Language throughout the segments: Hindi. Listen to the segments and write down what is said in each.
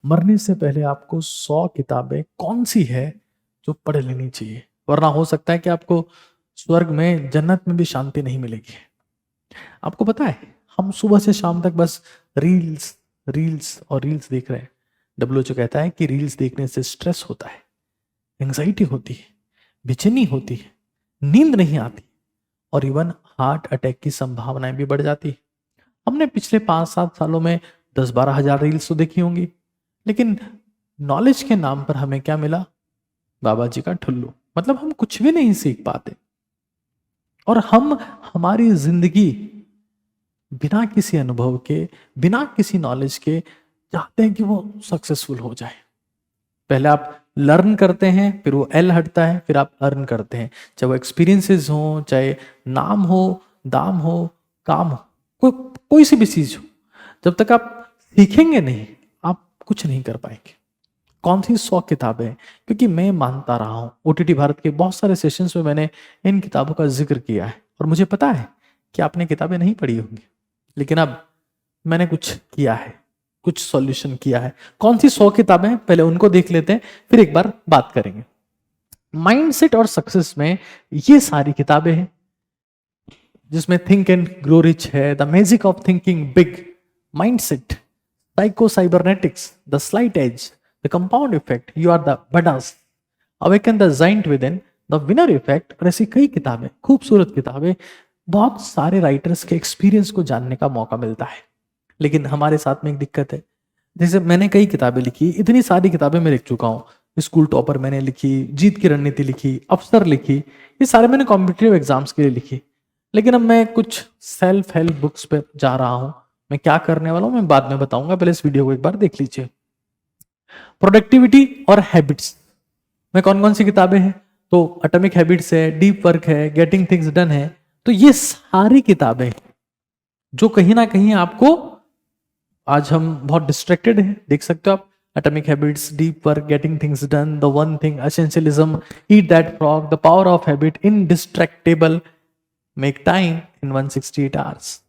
मरने से पहले आपको 100 किताबें कौन सी है जो पढ़ लेनी चाहिए, वरना हो सकता है कि आपको स्वर्ग में जन्नत में भी शांति नहीं मिलेगी। आपको पता है हम सुबह से शाम तक बस रील्स रील्स और रील्स देख रहे हैं। डब्ल्यूएचओ कहता है कि रील्स देखने से स्ट्रेस होता है, एंग्जाइटी होती है, बेचैनी होती है, नींद नहीं आती और इवन हार्ट अटैक की संभावनाएं भी बढ़ जाती है। हमने पिछले 5-7 सालों में 10-12 हजार रील्स तो देखी होंगी, लेकिन नॉलेज के नाम पर हमें क्या मिला? बाबा जी का ठुल्लू। मतलब हम कुछ भी नहीं सीख पाते और हम हमारी जिंदगी बिना किसी अनुभव के, बिना किसी नॉलेज के चाहते हैं कि वो सक्सेसफुल हो जाए। पहले आप लर्न करते हैं, फिर वो एल हटता है, फिर आप अर्न करते हैं। चाहे वो एक्सपीरियंसेस हो, चाहे नाम हो, दाम हो, काम हो, कोई सी भी चीज हो, जब तक आप सीखेंगे नहीं आप कुछ नहीं कर पाएंगे। कौन सी 100 किताबें हैं? क्योंकि मैं मानता रहा हूं ओटीटी भारत के बहुत सारे सेशंस में मैंने इन किताबों का जिक्र किया है और मुझे पता है कि आपने किताबें नहीं पढ़ी होंगी, लेकिन अब मैंने कुछ किया है, कुछ सॉल्यूशन किया है। कौन सी 100 किताबें हैं पहले उनको देख लेते हैं, फिर एक बार बात करेंगे। माइंडसेट और सक्सेस में ये सारी किताबें हैं, जिसमें थिंक एंड ग्रो रिच है, the magic of thinking big, mindset, psycho cybernetics, the slight edge, the compound effect, you are the badass, awaken the giant within, the winner effect और ऐसी कई किताबें, खूबसूरत किताबें। बहुत सारे राइटर्स के एक्सपीरियंस को जानने का मौका मिलता है। लेकिन हमारे साथ में एक दिक्कत है, जैसे मैंने कई किताबें लिखी, इतनी सारी किताबें मैं लिख चुका हूँ। स्कूल टॉपर मैंने लिखी, जीत की रणनीति लिखी, अफसर लिखी, ये सारे मैंने कॉम्पिटिटिव एग्जाम्स के लिए लिखी। लेकिन अब मैं कुछ सेल्फ हेल्प बुक्स पे जा रहा हूँ। मैं क्या करने वाला हूँ मैं बाद में बताऊंगा, पहले इस वीडियो को एक बार देख लीजिए। प्रोडक्टिविटी और हैबिट्स में कौन कौन सी किताबें हैं? तो एटॉमिक हैबिट्स है, डीप वर्क है, गेटिंग थिंग्स डन है। तो ये सारी किताबें जो कहीं ना कहीं आपको, आज हम बहुत डिस्ट्रैक्टेड हैं, देख सकते हो आप, atomic habits, deep work, getting things done, the one thing, essentialism, eat that frog, the power of habit, indistractable, make time in 168 hours.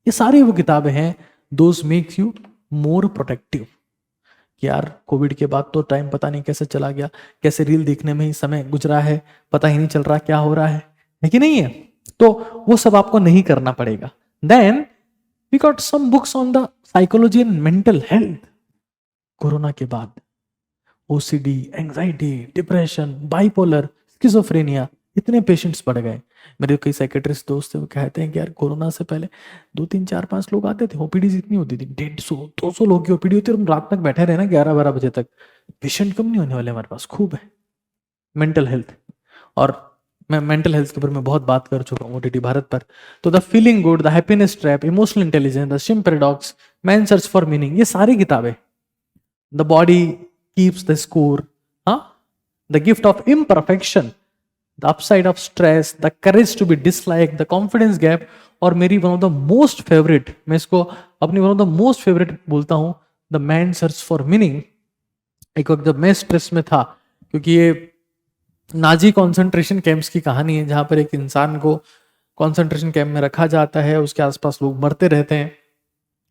ये सारी वो किताबें हैं those makes you more productive. कि यार कोविड के बाद तो टाइम पता नहीं कैसे चला गया, कैसे रील देखने में ही समय गुजरा है, पता ही नहीं चल रहा क्या हो रहा है कि नहीं है? तो वो सब आपको नहीं करना पड़ेगा। Then we got some books on the psychology and mental health. Corona के बाद OCD, anxiety, depression, bipolar, schizophrenia, इतने पेशेंट्स बढ़ गए। मेरे कई साइकेट्रिस्ट दोस्त थे, वो कहते हैं कि यार कोरोना से पहले 2-3-4-5 लोग आते थे, ओपीडी इतनी होती थी, 150-200 लोग की ओपीडी होती है, हम रात तक बैठे रहे ना 11-12 बजे तक। पेशेंट कम नहीं होने वाले हमारे पास, खूब है। मेंटल हेल्थ, और मैं मेंटल हेल्थ के ऊपर मैं बहुत बात कर चुका हूँ ओटीटी भारत पर। तो the feeling good, the happiness trap, emotional intelligence, the chimp paradox, man search for meaning, ये सारी किताबें, the body keeps the score, हाँ, the gift of imperfection, the upside of stress, the courage to be disliked, the confidence gap, और मेरी one of the most favourite, मैं इसको अपनी one of the most favourite बोलता हूं, the man search for meaning. एक वक्त जब मैं स्ट्रेस में था, क्योंकि ये नाजी कॉन्सेंट्रेशन कैंप्स की कहानी है, जहां पर एक इंसान को कॉन्सेंट्रेशन कैंप में रखा जाता है, उसके आसपास लोग मरते रहते हैं,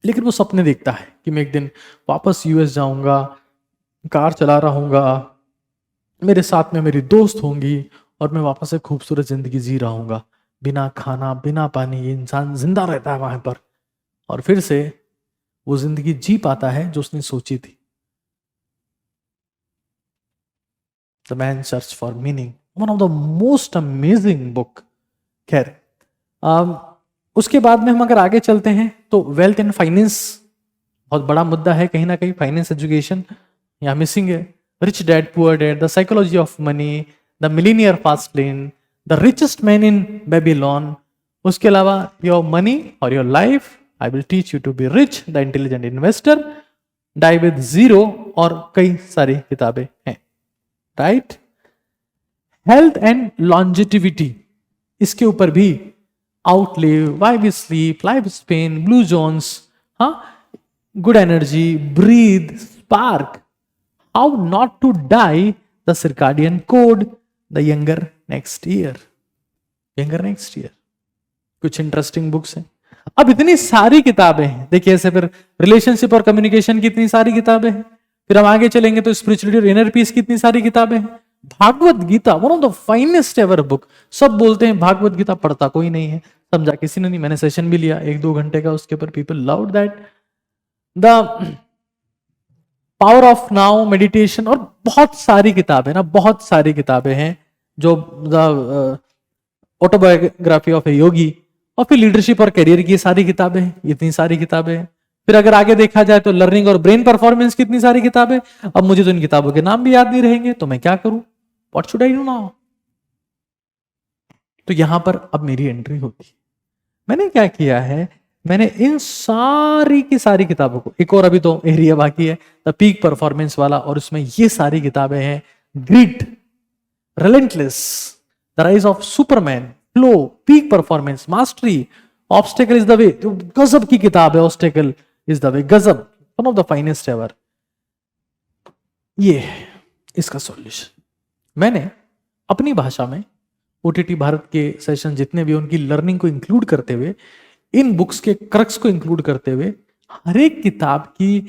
लेकिन वो सपने देखता है कि मैं एक दिन वापस यूएस जाऊंगा, कार चला रहूंगा, मेरे साथ में मेरी दोस्त होंगी और मैं वापस से खूबसूरत जिंदगी जी रहा हूंगा। बिना खाना बिना पानी ये इंसान जिंदा रहता है वहां पर, और फिर से वो जिंदगी जी पाता है जो उसने सोची थी। The man search for meaning, one of the most amazing book. खैर, उसके बाद में हम अगर आगे चलते हैं तो वेल्थ एंड फाइनेंस बहुत बड़ा मुद्दा है, कहीं ना कहीं फाइनेंस एजुकेशन यहाँ मिसिंग है। Rich dad poor dad, the psychology of money, the millionaire fast lane, the richest man in Babylon. उसके अलावा योर मनी और your life, I will teach you to be rich, the intelligent investor, die with zero, और कई सारी किताबें हैं। राइट, हेल्थ एंड लॉन्जेटिविटी, इसके ऊपर भी, outlive, why we sleep, life span, blue zones, हाँ, good energy, breath, spark, how not to die, the circadian code, the younger next year, younger next year. कुछ इंटरेस्टिंग बुक्स हैं। अब इतनी सारी किताबें हैं, देखिए ऐसे फिर रिलेशनशिप और कम्युनिकेशन की इतनी सारी किताबें हैं, फिर हम आगे चलेंगे तो स्पिरिचुअलिटी और इनर पीस की इतनी सारी किताबें हैं। Bhagavad Gita, one of the finest ever book. सब बोलते हैं भागवत गीता पढ़ता कोई नहीं है, समझा किसी ने नहीं। मैंने सेशन भी लिया 1-2 घंटे का उसके ऊपर, people loved that. The power of now, meditation, और बहुत सारी किताबें ना, बहुत सारी किताबें हैं जो द ऑटोबायोग्राफी ऑफ ए योगी, और फिर लीडरशिप और करियर की सारी किताबें हैं, इतनी सारी किताबें हैं। फिर अगर आगे देखा जाए तो लर्निंग और ब्रेन परफॉर्मेंस की इतनी सारी किताबें। अब मुझे तो इन किताबों के नाम भी याद नहीं रहेंगे, तो मैं क्या करूं? What should I do now? तो यहां पर अब मेरी एंट्री होती है। मैंने क्या किया है, मैंने इन सारी की सारी किताबों को, एक और अभी तो एरिया बाकी है द पीक परफॉर्मेंस वाला, और उसमें ये सारी किताबें हैं। Grit, relentless, the rise of superman, flow, peak performance, mastery, obstacle is the way. गजब की किताब है ऑब्स्टेकल इज द वे, गजब, one of the finest ever. ये है इसका सॉल्यूशन। मैंने अपनी भाषा में ओटीटी भारत के सेशन जितने भी उनकी लर्निंग को इंक्लूड करते हुए, इन बुक्स के क्रक्स को इंक्लूड करते हुए, हर एक किताब की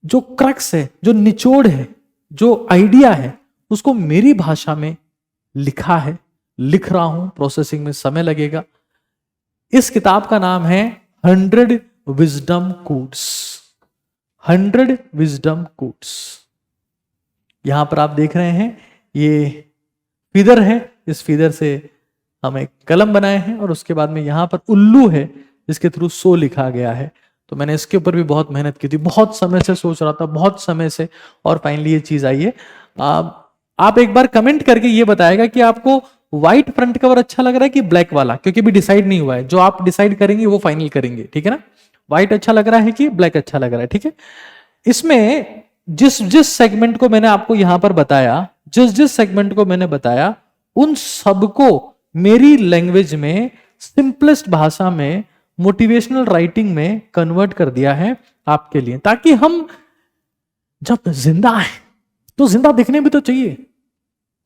जो क्रक्स है, जो निचोड़ है, जो आइडिया है, उसको मेरी भाषा में लिखा है, लिख रहा हूं। प्रोसेसिंग में समय लगेगा। इस किताब का नाम है 100 विजडम कोड्स। 100 wisdom codes. यहां पर आप देख रहे हैं ये फीदर है, इस फीदर से हम एक कलम बनाए हैं, और उसके बाद में यहां पर उल्लू है जिसके थ्रू सो लिखा गया है। तो मैंने इसके ऊपर भी बहुत मेहनत की थी, बहुत समय से सोच रहा था, बहुत समय से, और फाइनली ये चीज आई है। आप एक बार कमेंट करके ये बताएगा कि आपको व्हाइट फ्रंट कवर अच्छा लग रहा है कि ब्लैक वाला, क्योंकि अभी डिसाइड नहीं हुआ है। जो आप डिसाइड करेंगे वो फाइनल करेंगे, ठीक है ना? व्हाइट अच्छा लग रहा है कि ब्लैक अच्छा लग रहा है, ठीक है? इसमें जिस जिस सेगमेंट को मैंने आपको यहां पर बताया, जिस जिस सेगमेंट को मैंने बताया, उन सबको मेरी लैंग्वेज में, सिंपलेस्ट भाषा में, मोटिवेशनल राइटिंग में कन्वर्ट कर दिया है आपके लिए, ताकि हम जब जिंदा है तो जिंदा दिखने भी तो चाहिए,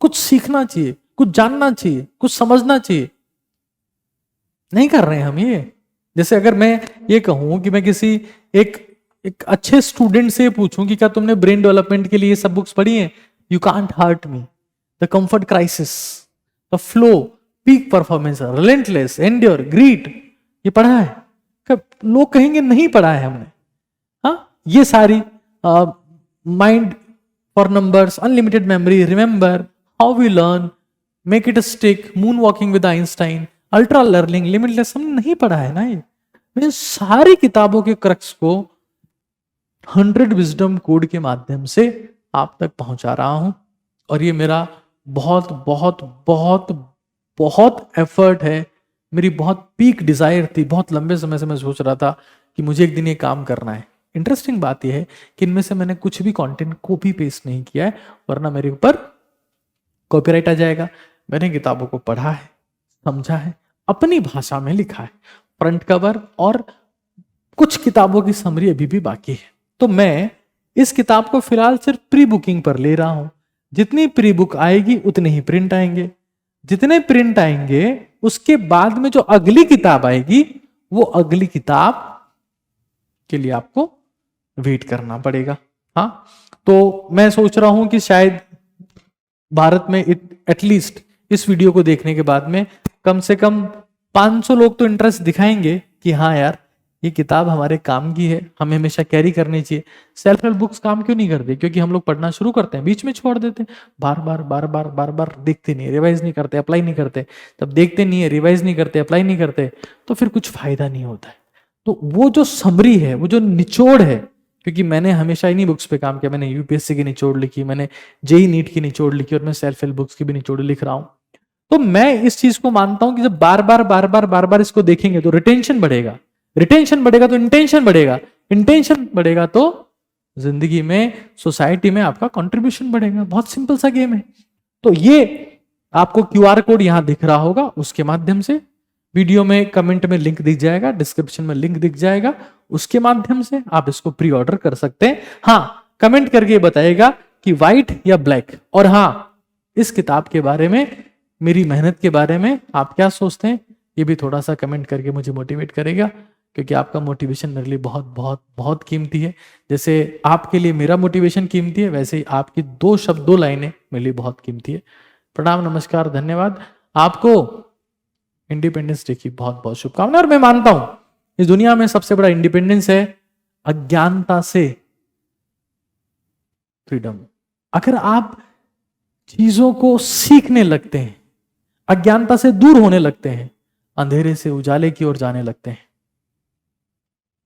कुछ सीखना चाहिए, कुछ जानना चाहिए, कुछ समझना चाहिए। नहीं कर रहे हैं हम ये। जैसे अगर मैं ये कहूं कि मैं किसी एक अच्छे स्टूडेंट से पूछूं कि क्या तुमने ब्रेन डेवलपमेंट के लिए सब बुक्स पढ़ी हैं? You can't hurt me, the comfort crisis, the flow, peak performance, relentless, endure, grit, ये पढ़ा है? कब लोग कहेंगे नहीं पढ़ा है हमने। हाँ, ये सारी mind for numbers, unlimited memory, remember, how we learn, make it stick, moonwalking with Einstein, ultralearning, limitless, हमने नहीं पढ़ा है ना। ये मैं सारी किताबों के क्रक्स को 100 विजडम कोड के माध्यम से आप तक पहुंचा रहा हूं, और ये मेरा बहुत बहुत बहुत बहुत एफर्ट है। मेरी बहुत पीक डिजायर थी, बहुत लंबे समय से मैं सोच रहा था कि मुझे एक दिन ये काम करना है। इंटरेस्टिंग बात यह है कि इनमें से मैंने कुछ भी कंटेंट कॉपी पेस्ट नहीं किया है, वरना मेरे ऊपर कॉपीराइट आ जाएगा। मैंने किताबों को पढ़ा है, समझा है, अपनी भाषा में लिखा है, फ्रंट कवर, और कुछ किताबों की समरी अभी भी बाकी है। तो मैं इस किताब को फिलहाल सिर्फ प्री बुकिंग पर ले रहा हूं। जितनी प्री बुक आएगी उतने ही प्रिंट आएंगे, जितने प्रिंट आएंगे उसके बाद में जो अगली किताब आएगी, वो अगली किताब के लिए आपको वेट करना पड़ेगा। हाँ, तो मैं सोच रहा हूं कि शायद भारत में एटलीस्ट इस वीडियो को देखने के बाद में कम से कम 500 लोग तो इंटरेस्ट दिखाएंगे कि हाँ यार, ये किताब हमारे काम की है, हमें हमेशा कैरी करनी चाहिए। सेल्फ हेल्प बुक्स काम क्यों नहीं करती? क्योंकि हम लोग पढ़ना शुरू करते हैं, बीच में छोड़ देते हैं, बार बार बार बार बार बार देखते नहीं, रिवाइज नहीं करते, अप्लाई नहीं करते। तब देखते नहीं है, रिवाइज नहीं करते, अप्लाई नहीं करते, तो फिर कुछ फायदा नहीं होता है। तो वो जो समरी है, वो जो निचोड़ है, क्योंकि मैंने हमेशा इन्हीं बुक्स पे काम किया। मैंने यूपीएससी की निचोड़ लिखी, मैंने जेई नीट की निचोड़ लिखी, और मैं सेल्फ हेल्प बुक्स की भी निचोड़ लिख रहा हूं। तो मैं इस चीज को मानता हूं कि जब बार बार बार बार बार बार इसको देखेंगे तो रिटेंशन बढ़ेगा, रिटेंशन बढ़ेगा तो इंटेंशन बढ़ेगा, इंटेंशन बढ़ेगा तो जिंदगी में, सोसाइटी में आपका कंट्रीब्यूशन बढ़ेगा। बहुत सिंपल सा गेम है। तो ये आपको क्यूआर कोड यहां दिख रहा होगा, उसके माध्यम से, वीडियो में कमेंट में लिंक दिख जाएगा, डिस्क्रिप्शन में लिंक दिख जाएगा, उसके माध्यम से आप इसको प्री ऑर्डर कर सकते हैं। हाँ, कमेंट करके बताइएगा कि व्हाइट या ब्लैक, और हाँ, इस किताब के बारे में, मेरी मेहनत के बारे में आप क्या सोचते हैं, ये भी थोड़ा सा कमेंट करके मुझे मोटिवेट करेगा। क्योंकि आपका मोटिवेशन मेरे लिए बहुत बहुत बहुत कीमती है। जैसे आपके लिए मेरा मोटिवेशन कीमती है, वैसे ही आपकी 2 शब्द 2 लाइनें मेरे लिए बहुत कीमती है। प्रणाम, नमस्कार, धन्यवाद। आपको इंडिपेंडेंस डे की बहुत बहुत शुभकामनाएं। और मैं मानता हूं इस दुनिया में सबसे बड़ा इंडिपेंडेंस है अज्ञानता से फ्रीडम। अगर आप चीजों को सीखने लगते हैं, अज्ञानता से दूर होने लगते हैं, अंधेरे से उजाले की ओर जाने लगते हैं,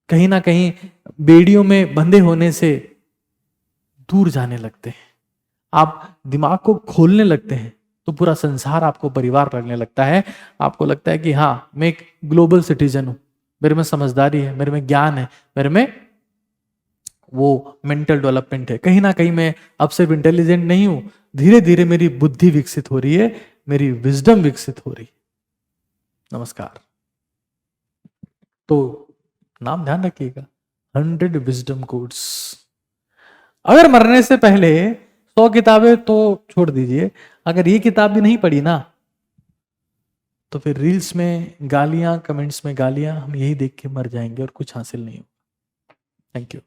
कहीं ना कहीं बेड़ियों में बंधे होने से दूर जाने लगते हैं, आप दिमाग को खोलने लगते हैं, तो पूरा संसार आपको परिवार लगने लगता है। आपको लगता है कि हाँ, मैं एक ग्लोबल सिटीजन हूं, मेरे में समझदारी है, मेरे में ज्ञान है, मेरे में वो मेंटल डेवलपमेंट है। कहीं ना कहीं मैं अब सिर्फ इंटेलिजेंट नहीं हूं, धीरे धीरे मेरी बुद्धि विकसित हो रही है, मेरी विजडम विकसित हो रही है। नमस्कार। तो नाम ध्यान रखिएगा, 100 विजडम कोड्स। अगर मरने से पहले 100 किताबें तो छोड़ दीजिए, अगर ये किताब भी नहीं पढ़ी ना, तो फिर रील्स में गालियां, कमेंट्स में गालियां, हम यही देख के मर जाएंगे और कुछ हासिल नहीं होगा। Thank you.